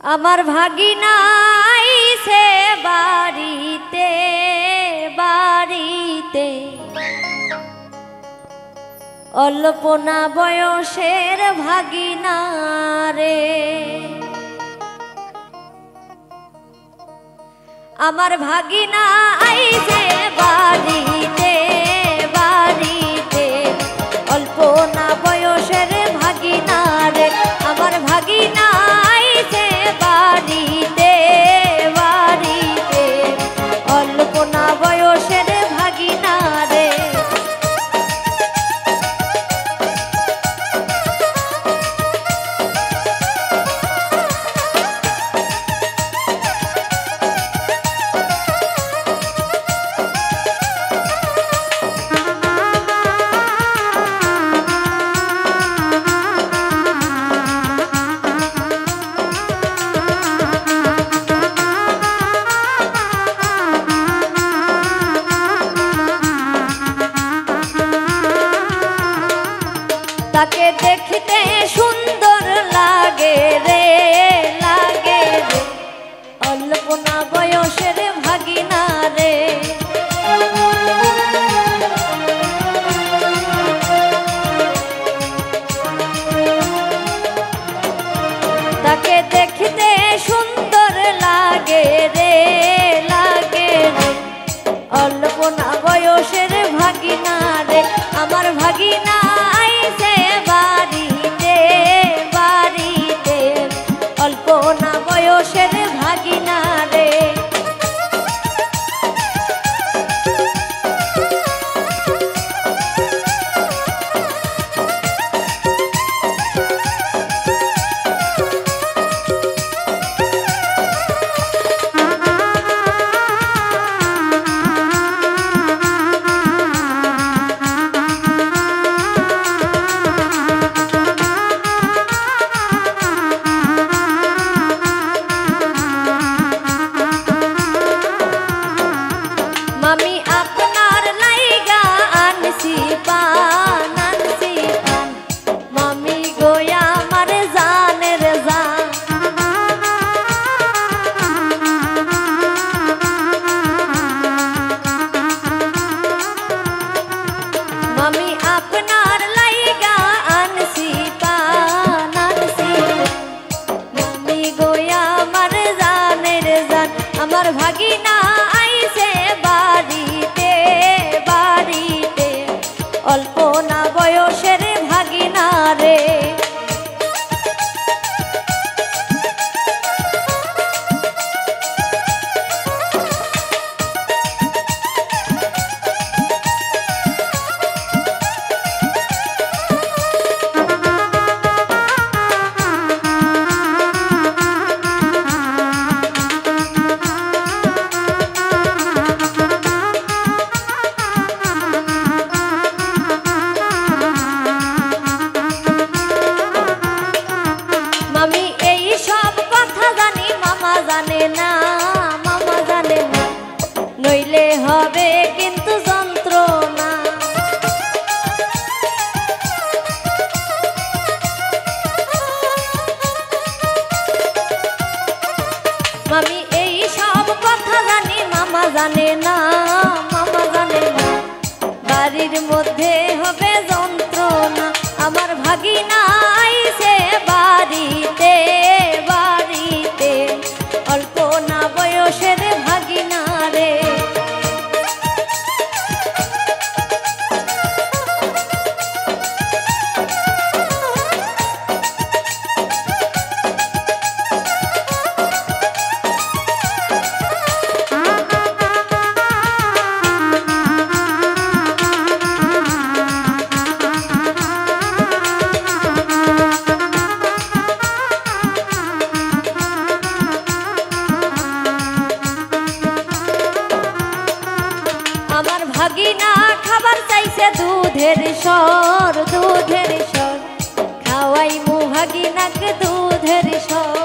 আমার ভাগিনা আইছে বাড়িতে বাড়িতে, অল্পনা বয়সের ভাগিনা রে। আমার ভাগিনা আইছে বাড়িতে বাড়িতে, অল্পনা বয়সের ভাগিনা রে। আমার ভাগিনা আইছে বাড়িতে বাড়িতে, অল্পনা বয়সের ভাগিনা রে। তাকে দেখতে সুন্দর লাগে রে লাগে রে, অল্পনা বয়সের ভাগিনা রে। তাকে দেখতে সুন্দর লাগে রে লাগে রে, অল্পনা বয়সের ভাগিনা রে। আমার ভাগিনা আইছে বাড়িতে বাড়িতে, অল্পনা বয়সের ভাগিনা রে। মামি আপনার লাইগা আনছি পান আনছি পান, মামি গোয়া আমার জানের জান। মামি আপনার লাইগা আনছি পান আনছি, মামি গোয়া আমার জানের জান। আমার ভাগিনা আইছে বাড়িতে বাড়িতে, অল্পনা বয়সের ভাগিনা রে। মামি এই সব কথা জানি, মামা জানে না মামা জানে না, নইলে হবে কিন্তু যন্ত্রণা। মামি এই সব কথা জানি, মামা জানে না মামা জানে না, বাড়ির মধ্যে হবে যন্ত্রণা। আমার ভাগিনা আইছে বাড়িতে বাড়িতে, অল্পনা বয়সের ভাগিনা রে। আমার ভাগিনা খাবার চাইছে দুধের সর দুধের সর, খাওয়াই মু ভাগিনাকে দুধের সর।